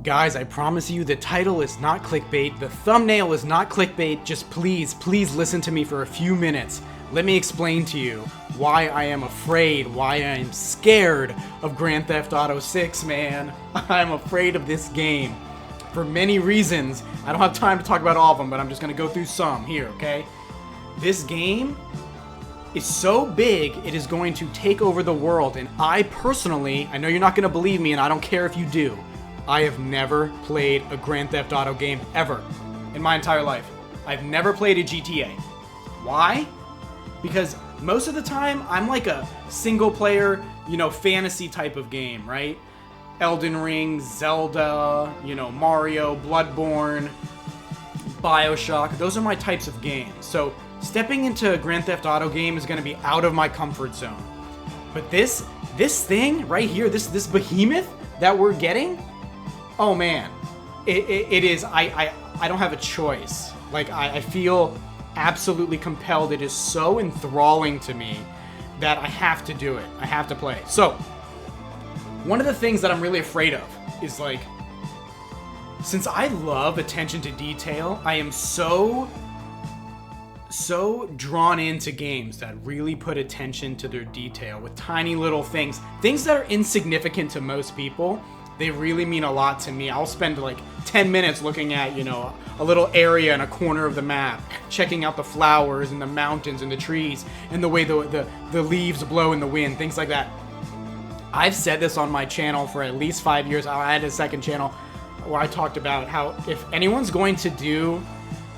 Guys, I promise you the title is not clickbait, the thumbnail is not clickbait, just please listen to me for a few minutes. Let me explain to you why I am afraid, why I am scared of Grand Theft Auto 6, man. I'm afraid of this game for many reasons. I don't have time to talk about all of them, but I'm just gonna go through some here, okay? This game is so big, it is going to take over the world, and I personally, I know you're not gonna believe me, and I don't care if you do, I have never played a Grand Theft Auto game ever in my entire life. I've never played a GTA. Why? Because most of the time, I'm like a single player, fantasy type of game, right? Elden Ring, Zelda, Mario, Bloodborne, BioShock. Those are my types of games. So stepping into a Grand Theft Auto game is going to be out of my comfort zone. But this thing right here, this behemoth that we're getting, oh man, it is, I don't have a choice. Like, I feel absolutely compelled. It is so enthralling to me that I have to do it. I have to play. So, one of the things that I'm really afraid of is, like, since I love attention to detail, I am so drawn into games that really put attention to their detail with tiny little things that are insignificant to most people. They really mean a lot to me. I'll spend like 10 minutes looking at, a little area in a corner of the map, checking out the flowers and the mountains and the trees and the way the leaves blow in the wind, things like that. I've said this on my channel for at least 5 years. I had a second channel where I talked about how if anyone's going to do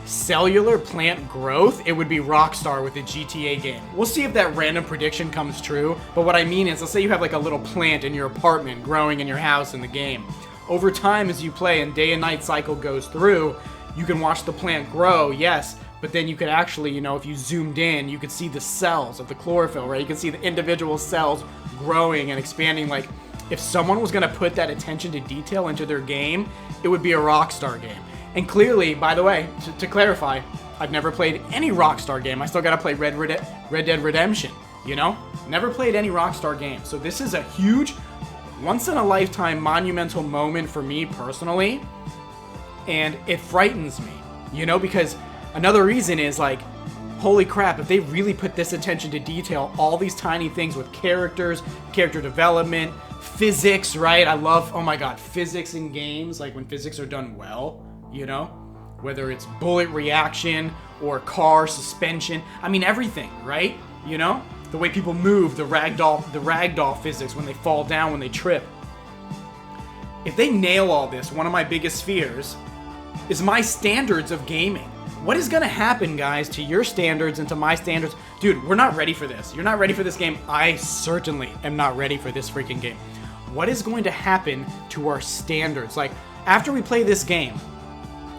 cellular plant growth, it would be Rockstar with the GTA game. We'll see if that random prediction comes true, but what I mean is, let's say you have like a little plant in your apartment growing in your house in the game. Over time, as you play and day and night cycle goes through, you can watch the plant grow, yes, but then you could actually, if you zoomed in, you could see the cells of the chlorophyll, right? You can see the individual cells growing and expanding. Like, if someone was gonna put that attention to detail into their game, it would be a Rockstar game. And clearly, by the way, to clarify, I've never played any Rockstar game. I still gotta play Red Dead Redemption, Never played any Rockstar game. So this is a huge, once-in-a-lifetime monumental moment for me personally. And it frightens me, because another reason is, like, holy crap, if they really put this attention to detail, all these tiny things with characters, character development, physics, right? I love, oh my god, physics in games, like when physics are done well. Whether it's bullet reaction or car suspension. I mean, everything, right? The way people move, the ragdoll physics when they fall down, when they trip. If they nail all this, one of my biggest fears is my standards of gaming. What is gonna happen, guys, to your standards and to my standards? Dude, we're not ready for this. You're not ready for this game. I certainly am not ready for this freaking game. What is going to happen to our standards? Like, after we play this game,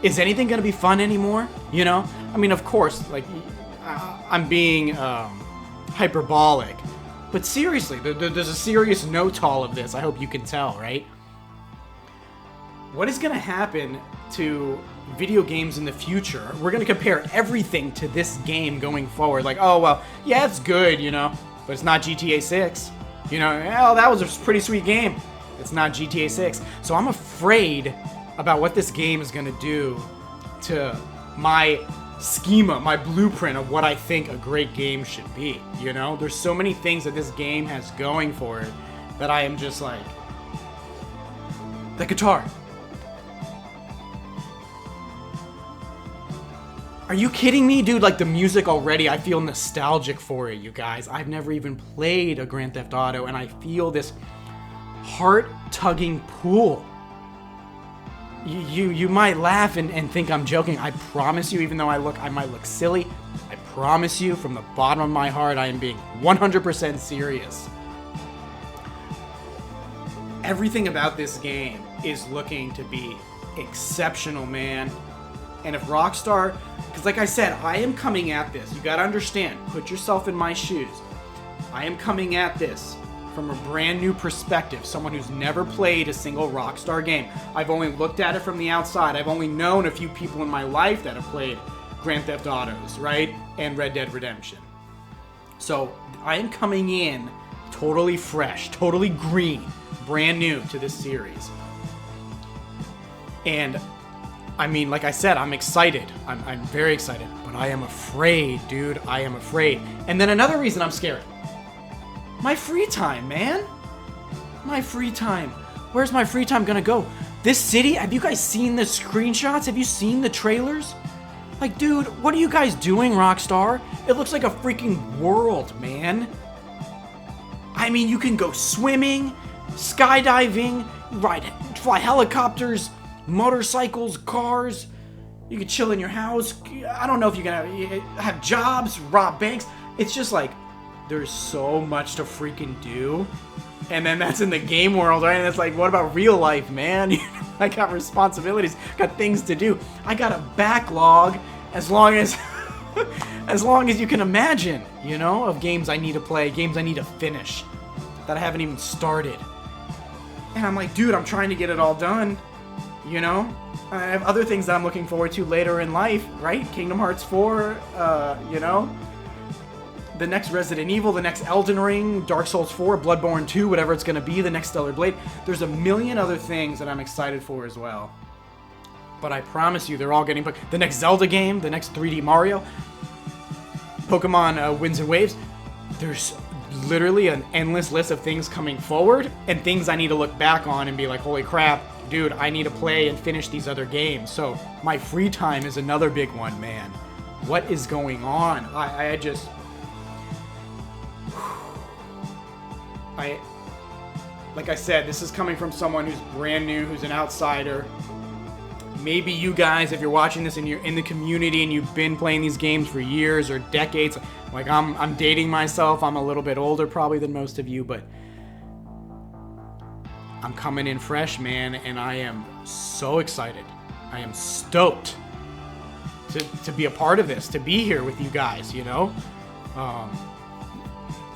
is anything going to be fun anymore? I mean, of course, like, I'm being hyperbolic. But seriously, there's a serious note to all of this. I hope you can tell, right? What is going to happen to video games in the future? We're going to compare everything to this game going forward. Like, oh, well, yeah, it's good, but it's not GTA 6. Oh, that was a pretty sweet game. It's not GTA 6. So I'm afraid about what this game is going to do to my schema, my blueprint of what I think a great game should be, There's so many things that this game has going for it that I am just like... The guitar. Are you kidding me? Dude, like, the music already, I feel nostalgic for it, you guys. I've never even played a Grand Theft Auto, and I feel this heart-tugging pull. You might laugh and think I'm joking. I promise you, even though I might look silly, I promise you from the bottom of my heart, I am being 100% serious. Everything about this game is looking to be exceptional, man. And if Rockstar, because like I said, I am coming at this. You gotta understand, put yourself in my shoes. I am coming at this from a brand new perspective, someone who's never played a single Rockstar game. I've only looked at it from the outside. I've only known a few people in my life that have played Grand Theft Autos, right? And Red Dead Redemption. So I am coming in totally fresh, totally green, brand new to this series. And I mean, like I said, I'm excited. I'm very excited, but I am afraid, dude. I am afraid. And then another reason I'm scared. My free time, man. My free time. Where's my free time gonna go? This city, have you guys seen the screenshots? Have you seen the trailers? Like, dude, what are you guys doing, Rockstar? It looks like a freaking world, man. I mean, you can go swimming, skydiving, fly helicopters, motorcycles, cars. You can chill in your house. I don't know if you're gonna have jobs, rob banks. It's just like, there's so much to freaking do. And then that's in the game world, right? And it's like, what about real life, man? I got responsibilities, got things to do. I got a backlog as long as as long as you can imagine, you know, of games I need to play, games I need to finish that I haven't even started. And I'm like, dude, I'm trying to get it all done, you know? I have other things that I'm looking forward to later in life, right? Kingdom Hearts 4, you know? The next Resident Evil, the next Elden Ring, Dark Souls 4, Bloodborne 2, whatever it's gonna be, the next Stellar Blade. There's a million other things that I'm excited for as well. But I promise you, they're all getting booked. The next Zelda game, the next 3D Mario, Pokemon Winds and Waves. There's literally an endless list of things coming forward and things I need to look back on and be like, holy crap, dude, I need to play and finish these other games. So my free time is another big one, man. What is going on? I just... like I said, this is coming from someone who's brand new, who's an outsider. Maybe you guys, if you're watching this and you're in the community and you've been playing these games for years or decades, like I'm dating myself, I'm a little bit older probably than most of you, but I'm coming in fresh, man, and I am so excited. I am stoked to be a part of this, to be here with you guys, you know?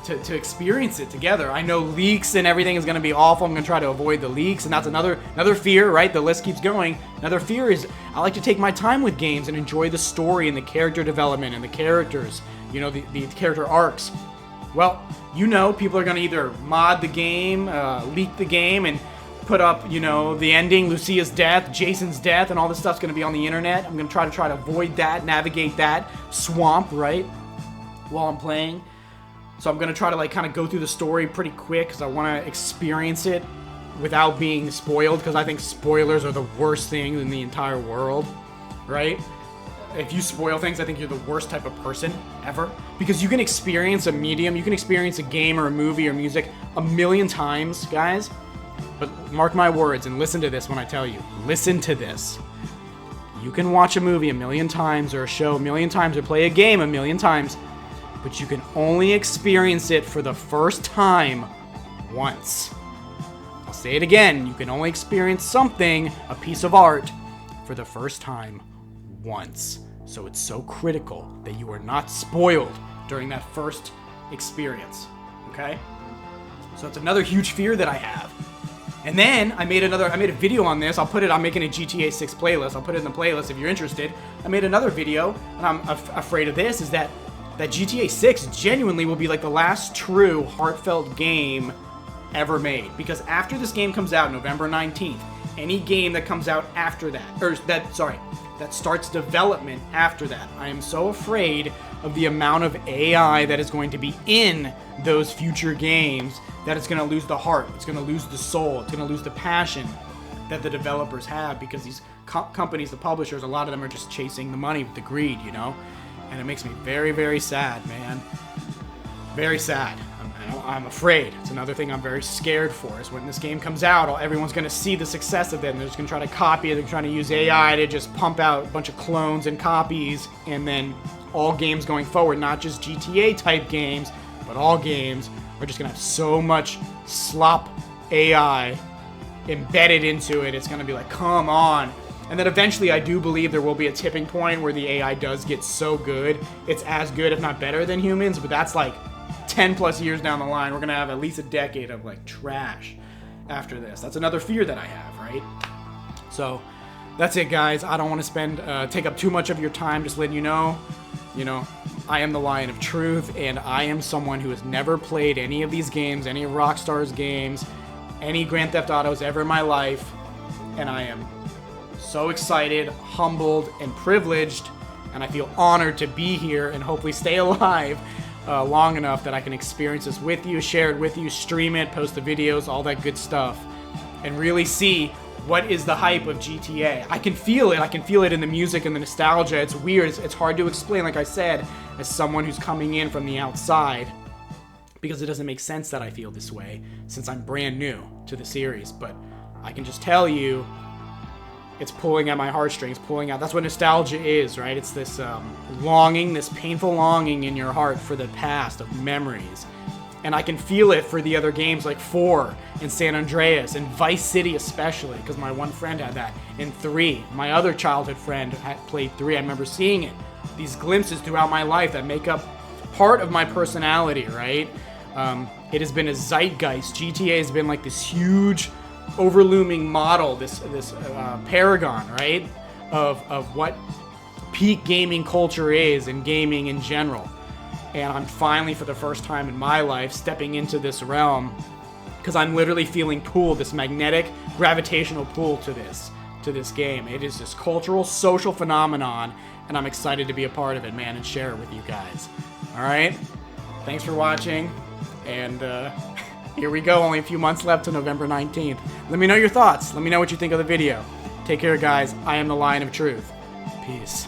To experience it together. I know leaks and everything is going to be awful. I'm going to try to avoid the leaks, and that's another fear, right? The list keeps going. Another fear is I like to take my time with games and enjoy the story and the character development and the characters, you know, the character arcs. Well, you know, people are going to either mod the game, leak the game, and put up, you know, the ending, Lucia's death, Jason's death, and all this stuff's going to be on the internet. I'm going to try to avoid that, navigate that swamp, right, while I'm playing. So I'm going to try to, like, kind of go through the story pretty quick because I want to experience it without being spoiled, because I think spoilers are the worst thing in the entire world, right? If you spoil things, I think you're the worst type of person ever, because you can experience a medium, you can experience a game or a movie or music a million times, guys, but mark my words and listen to this when I tell you. Listen to this. You can watch a movie a million times or a show a million times or play a game a million times, but you can only experience it for the first time once. I'll say it again. You can only experience something, a piece of art, for the first time once. So it's so critical that you are not spoiled during that first experience. Okay? So it's another huge fear that I have. And then I made a video on this. I'm making a GTA 6 playlist. I'll put it in the playlist if you're interested. I made another video, and I'm afraid of this, is that GTA 6 genuinely will be like the last true heartfelt game ever made. Because after this game comes out November 19th, any game that comes out after that, that starts development after that, I am so afraid of the amount of AI that is going to be in those future games that it's going to lose the heart, it's going to lose the soul, it's going to lose the passion that the developers have, because these companies, the publishers, a lot of them are just chasing the money with the greed, you know? And it makes me very, very sad, man. Very sad. I'm afraid. It's another thing I'm very scared for, is when this game comes out, everyone's going to see the success of it, and they're just going to try to copy it. They're trying to use AI to just pump out a bunch of clones and copies, and then all games going forward, not just GTA-type games, but all games are just going to have so much slop AI embedded into it. It's going to be like, come on. And then eventually I do believe there will be a tipping point where the AI does get so good, it's as good, if not better, than humans, but that's like 10 plus years down the line. We're going to have at least a decade of like trash after this. That's another fear that I have, right? So that's it, guys. I don't want to take up too much of your time, just letting you know, I am the Lion of Truth, and I am someone who has never played any of these games, any of Rockstar's games, any Grand Theft Autos ever in my life, and I am so excited, humbled, and privileged, and I feel honored to be here and hopefully stay alive long enough that I can experience this with you, share it with you, stream it, post the videos, all that good stuff, and really see what is the hype of GTA. I can feel it. I can feel it in the music and the nostalgia. It's weird. It's hard to explain, like I said, as someone who's coming in from the outside, because it doesn't make sense that I feel this way since I'm brand new to the series. But I can just tell you, it's pulling at my heartstrings, pulling out. That's what nostalgia is, right? It's this longing, this painful longing in your heart for the past, of memories. And I can feel it for the other games like 4 and San Andreas and Vice City especially, because my one friend had that. And 3, my other childhood friend had played 3. I remember seeing it. These glimpses throughout my life that make up part of my personality, right? It has been a zeitgeist. GTA has been like this huge, overlooming model, this paragon, right? Of what peak gaming culture is and gaming in general. And I'm finally, for the first time in my life, stepping into this realm because I'm literally feeling pulled, this magnetic, gravitational pull to this game. It is this cultural, social phenomenon, and I'm excited to be a part of it, man, and share it with you guys. All right? Thanks for watching, and here we go. Only a few months left to November 19th. Let me know your thoughts. Let me know what you think of the video. Take care, guys. I am the Lion of Truth. Peace.